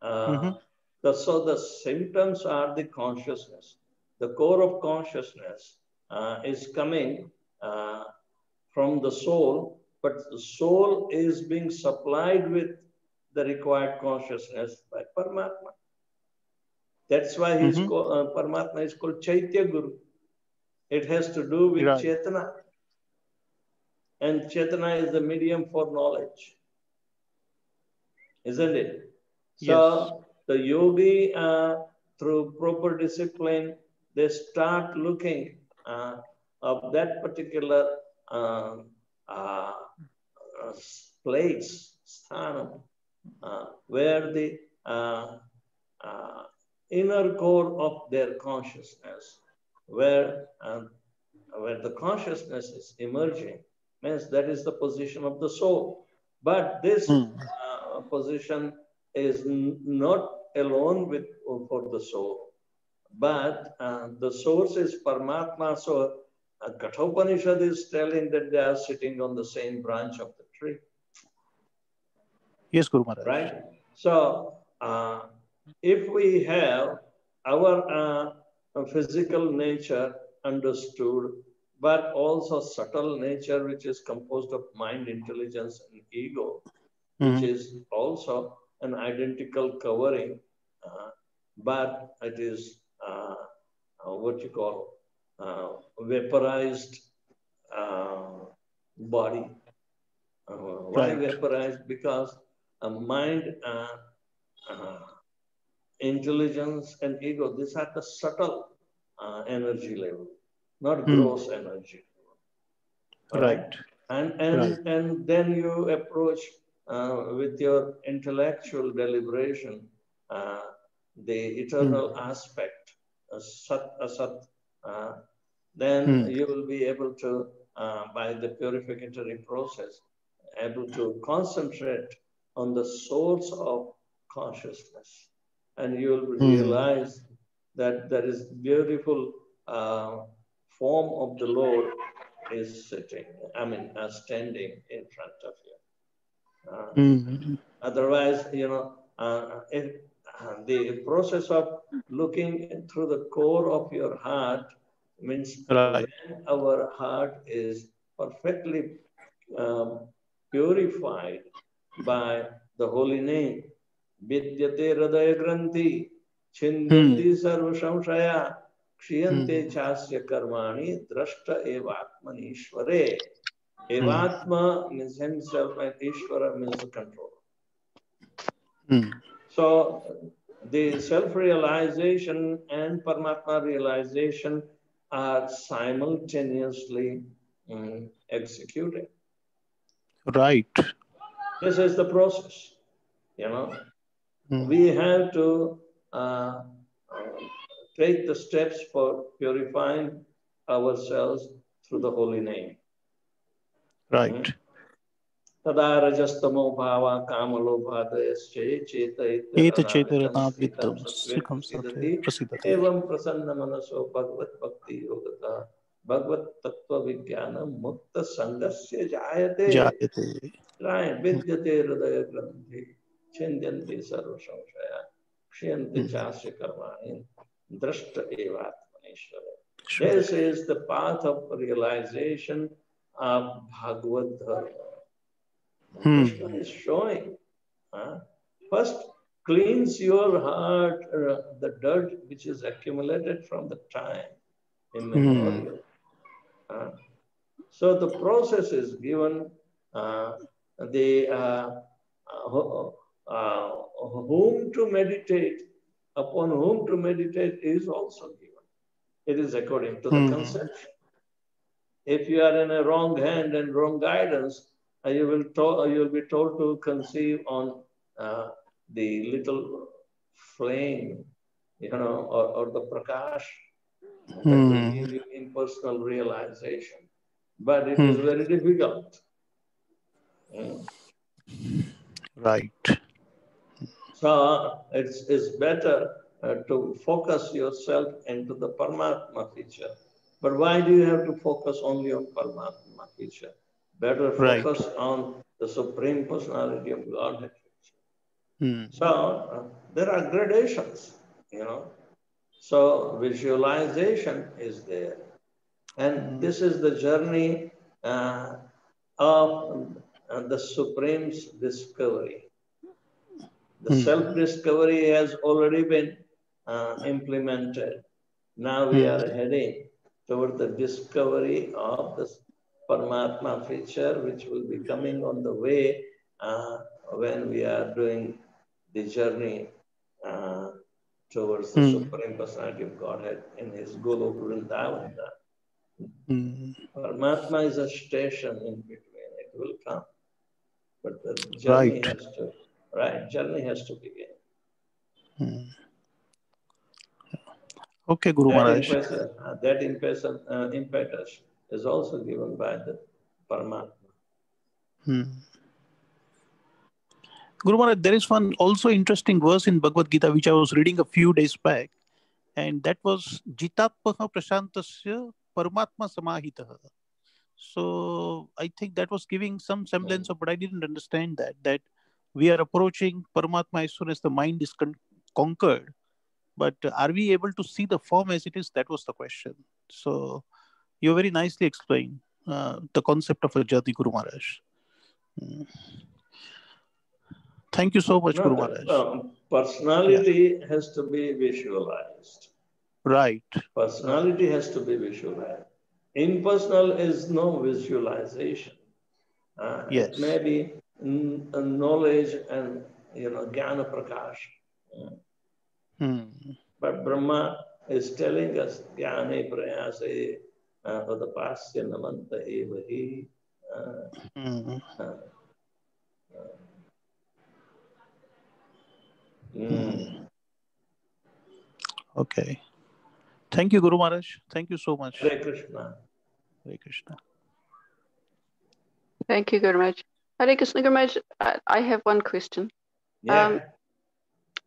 So the symptoms are the consciousness. The core of consciousness is coming from the soul, but the soul is being supplied with the required consciousness by Paramatma. That's why Paramatma is called Chaitya Guru. It has to do with Chetana. And Chetana is the medium for knowledge. Isn't it? So the yogi, through proper discipline, they start looking of that particular place, sthanam, where the inner core of their consciousness, where the consciousness is emerging, means that is the position of the soul. But this position is not alone for the soul, but the source is Paramatma. So Kathopanishad is telling that they are sitting on the same branch of the tree. Yes, Guru Maharaj. Right? So, if we have our physical nature understood, but also subtle nature, which is composed of mind, intelligence, and ego, which is also an identical covering, but it is what you call vaporized body. Why vaporized? Because mind, intelligence, and ego, these are the subtle energy level, not gross energy level. Right. And then you approach with your intellectual deliberation the eternal aspect, sat, asat, then you will be able to, by the purificatory process, able to concentrate on the source of consciousness. And you will realize that there is beautiful form of the Lord is sitting, standing in front of you. Otherwise, if the process of looking through the core of your heart means when our heart is perfectly purified by the holy name, vidyate hṛdaya granthi, chindyanti sarvasamshaya, kṣiyante chasya karmani, drashta evatmanishvare. Evatma means himself and Ishvara means the controller. So the self-realization and Paramatma realization are simultaneously executed. Right. This is the process, We have to take the steps for purifying ourselves through the holy name. Right. Tada rajastamo bhava kamalobhadayasche Chetaranadvidam cetaranam sikam prasidati evam prasanna manaso bhagavad bhakti yogata bhagavad tattva vijnanam mutta sangasya jayate. Right. Vidyate hṛdaya granthi chindyanti sarvasamshaya kṣiyante chasya karmani drashta evatmanishvare. This is the path of realization of Bhagavad Dharma. Krishna is showing. First, cleanse your heart, the dirt which is accumulated from the time immemorial. So the process is given. Whom to meditate, upon whom to meditate is also given. It is according to the conception. If you are in a wrong hand and wrong guidance, you will be told to conceive on the little flame, or the prakash that will give you impersonal realization. But it is very difficult. Right. So it's better to focus yourself into the Paramatma feature. But why do you have to focus only on Paramatma feature? Better focus on the Supreme Personality of Godhead feature. So there are gradations, So visualization is there. And this is the journey of the Supreme's discovery. The self-discovery has already been implemented. Now we are heading toward the discovery of the Paramatma feature, which will be coming on the way when we are doing the journey towards the Supreme Personality of Godhead in his Golok Vrindavan. Paramatma is a station in between. It will come. But the journey journey has to begin. Okay, Guru Maharaj. That impetus is also given by the Paramatma. Guru Maharaj, there is one also interesting verse in Bhagavad Gita which I was reading a few days back, and that was Jitatpaha Prashantasya Paramatma Samahitaha. So I think that was giving some semblance of, but I didn't understand that we are approaching Paramatma as soon as the mind is conquered. But are we able to see the form as it is? That was the question. So you very nicely explained the concept of a jati, Guru Maharaj. Thank you so much, Guru Maharaj. Personality has to be visualized. Right. Personality has to be visualized. Impersonal is no visualization. Yes. It may be knowledge and jnana prakash. But Brahma is telling us jnane prayase vadapasya namanta evahi. Okay. Thank you, Guru Maharaj. Thank you so much. Hare Krishna. Hare Krishna. Thank you, Guru Maharaj. Hare Krishna, Guru Maharaj. I have one question. Yeah.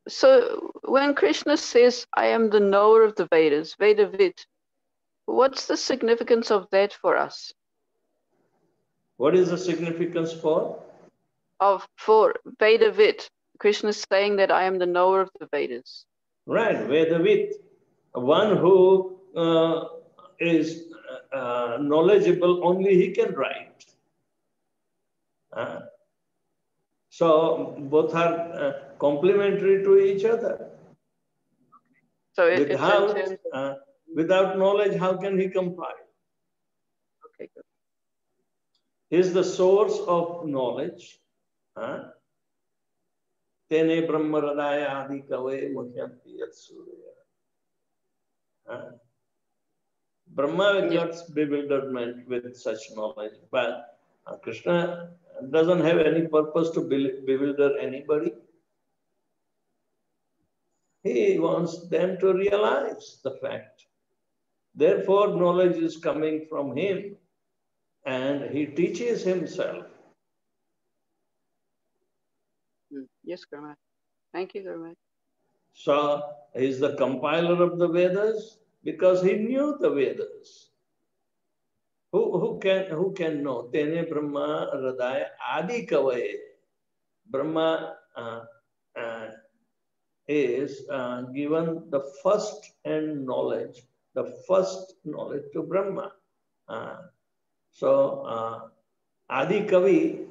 So when Krishna says, I am the knower of the Vedas, veda-vid, what's the significance of that for us? What is the significance for? For veda-vid. Krishna is saying that I am the knower of the Vedas. Right, veda-vid. One who is knowledgeable, only he can write. So both are complementary to each other. So without knowledge, how can he compile? Okay, good. He is the source of knowledge. Tene brahma hṛdaya adi kave muhyanti yat surya. Brahma gets bewilderment with such knowledge, but Krishna doesn't have any purpose to bewilder anybody. He wants them to realize the fact. Therefore, knowledge is coming from him and he teaches himself. Yes, Guru Maharaj. Thank you, Guru Maharaj. So, he is the compiler of the Vedas because he knew the Vedas. Who can know? Tene brahma hṛdaya adi kavaye. Brahma is given the first knowledge to Brahma. So Adi Kavi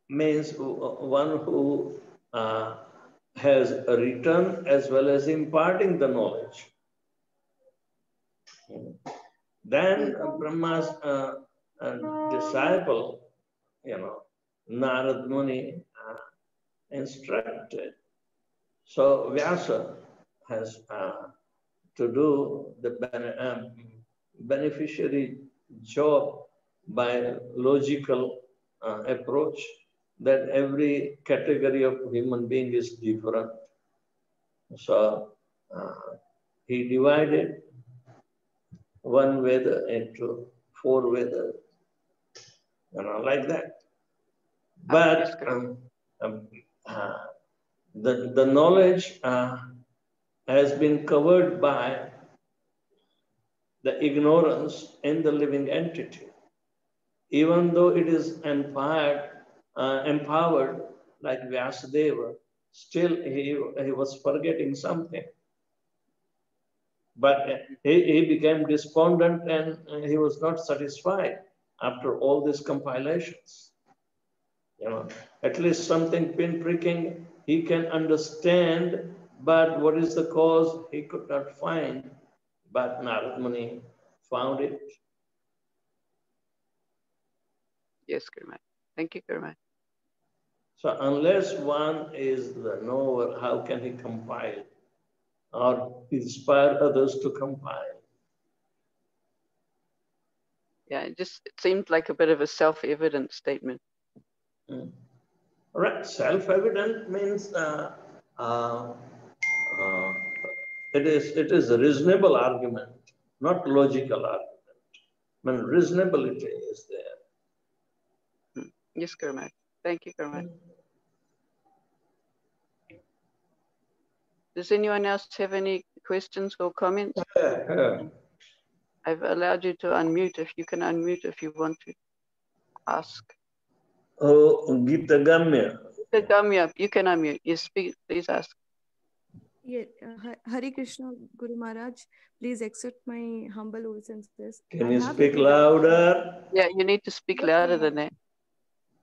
means one who has written as well as imparting the knowledge. Then Brahma's disciple, Narad Muni, instructed. So Vyasa has to do the beneficiary job by logical approach that every category of human being is different. So he divided one Veda into 4 Vedas, like that. But the knowledge has been covered by the ignorance in the living entity. Even though it is empowered like Vyasadeva, still he was forgetting something. But he became despondent and he was not satisfied after all these compilations. At least something pinpricking he can understand, but what is the cause he could not find. But Narad Muni found it. Yes, Guru Maharaj. Thank you, Guru Maharaj. So unless one is the knower, how can he compile or inspire others to compile? Yeah, it seemed like a bit of a self-evident statement. Right, self-evident means it is a reasonable argument, not logical argument. When reasonability is there. Yes, Guru Maharaj. Thank you, Guru Maharaj. Does anyone else have any questions or comments? I've allowed you to unmute. If you can unmute if you want to ask. Oh, Gita Gamya, You can unmute. You speak, please ask. Yeah, Hare Krishna, Guru Maharaj, please accept my humble obeisances. Can you speak louder? Yeah, you need to speak louder than that.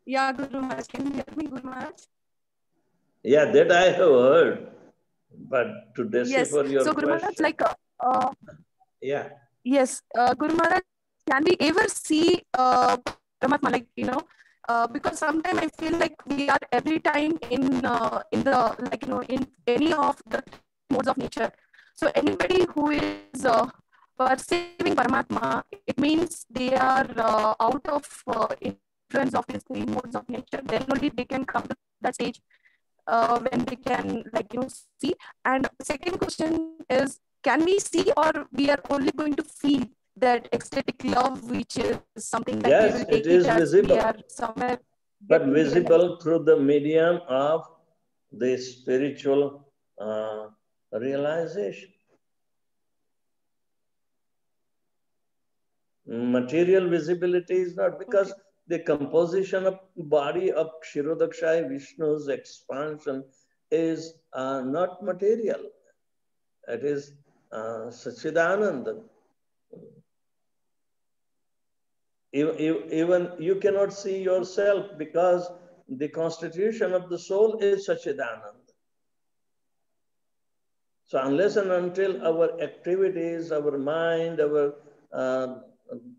Yeah, Guru Maharaj, can you hear me, Guru Maharaj? Yeah, that I have heard. But to Yes, decipher your so Guru Maharaj, question. like, Yeah. yes, Guru Maharaj, can we ever see Paramatma, like, you know, because sometimes I feel like we are every time in the, like, you know, in any of the modes of nature. So anybody who is perceiving Paramatma, it means they are out of influence of these three modes of nature. Then only they can come to that stage when they can, like, you know, see. And second question is, can we see, or we are only going to feel that ecstatic love, which is something that Yes, we will take it is as visible. we are somewhere, but visible through the medium of the spiritual realization. Material visibility is not, because the composition of body of Kshirodakshai Vishnu's expansion is not material. It is Sachidananda. Even you cannot see yourself, because the constitution of the soul is Sachidananda. So unless and until our activities, our mind, our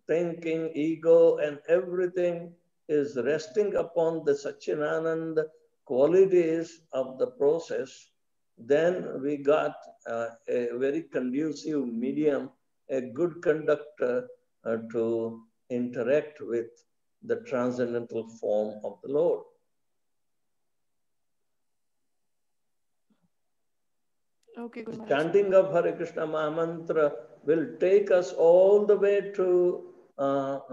thinking, ego, and everything is resting upon the Satchidananda qualities of the process, then we got a very conducive medium, a good conductor to interact with the transcendental form of the Lord. Okay, good. Chanting of Hare Krishna Mahamantra will take us all the way to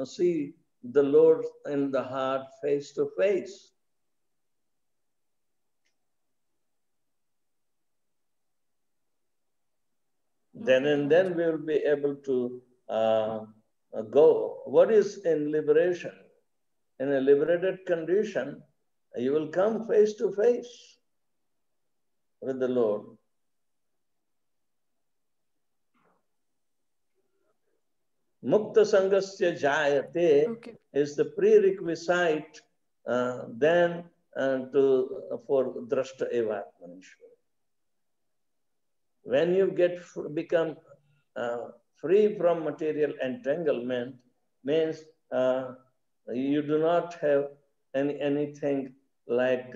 see the Lord in the heart face to face. Then and then we will be able to go. What is in liberation? In a liberated condition, you will come face to face with the Lord. Mukta Sangasya Jayate is the prerequisite then for Drashta Evatmanishwar. When you become free from material entanglement, means you do not have anything like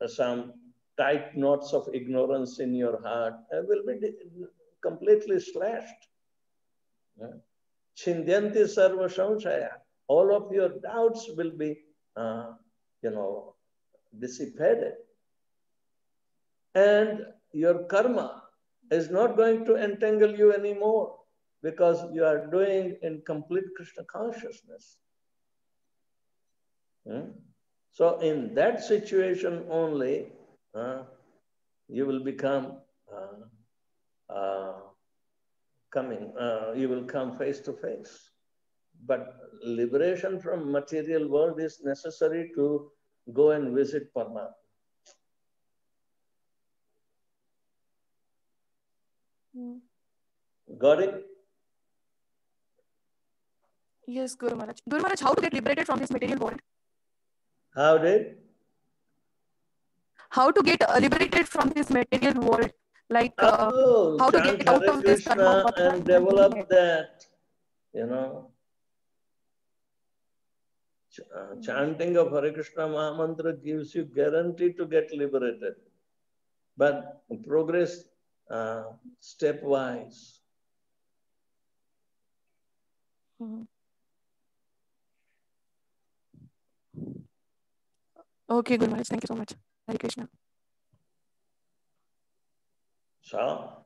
some tight knots of ignorance in your heart. It will be completely slashed. Chindyanti sarva samshaya. All of your doubts will be, dissipated. And your karma is not going to entangle you anymore, because you are doing in complete Krishna consciousness. So in that situation only, you will become you will come face to face. But liberation from material world is necessary to go and visit Paramatma. Got it? Yes, Guru Maharaj. Guru Maharaj, how to get liberated from this material world? How did? How to get liberated from this material world? Like how to get out of this Krishna and develop that, chanting of Hare Krishna Mahamantra gives you guarantee to get liberated. But progress stepwise. Okay, Guru Maharaj, thank you so much. Hare Krishna. So,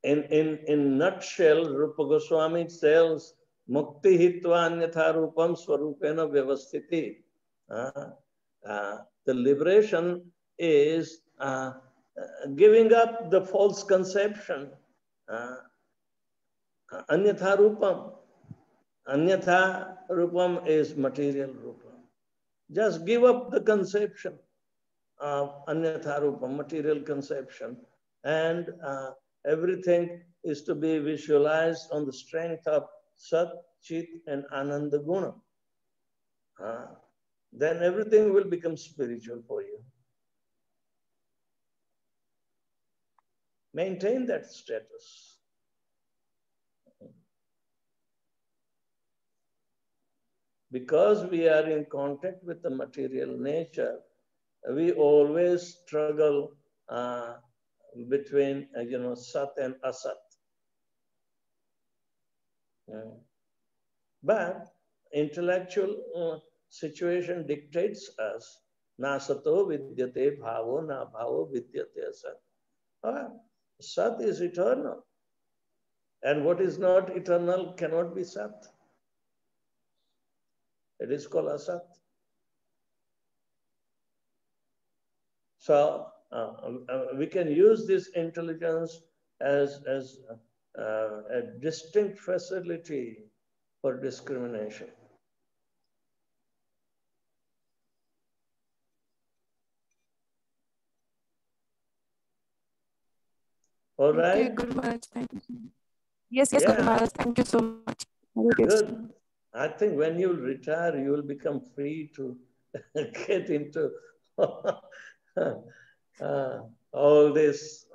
in nutshell, Rupa Goswami tells, Mukti hitva anyatha rupam swarupena vyavasthiti. The liberation is giving up the false conception. Anyatha rupam. Anyatha rupam is material rupam. Just give up the conception of anyatha rupam, material conception, and everything is to be visualized on the strength of Sat, Chit, and Ananda Guna. Then everything will become spiritual for you. Maintain that status. Because we are in contact with the material nature, we always struggle between, Sat and Asat. But intellectual situation dictates us. Na sato vidyate bhavo, na bhavo vidyate asat. Sat is eternal. And what is not eternal cannot be Sat. It is called Asat. So we can use this intelligence as a distinct facility for discrimination. All right? Okay, Guru Maharaj, thank you. Yes, Guru Maharaj, thank you so much. Good. I think when you retire, you will become free to get into all these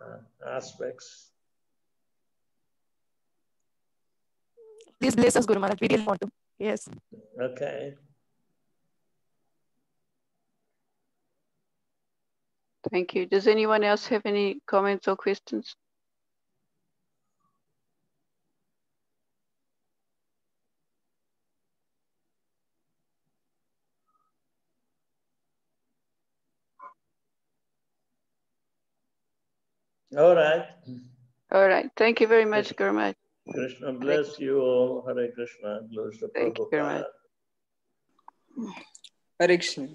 aspects. Please bless us, Guru Maharaj. We really want to. Yes. Okay. Thank you. Does anyone else have any comments or questions? All right. All right. Thank you very much, Guru Maharaj. Krishna bless you all. Hare Krishna. Glory to Thank you very much. Prabhupada. Hare Krishna.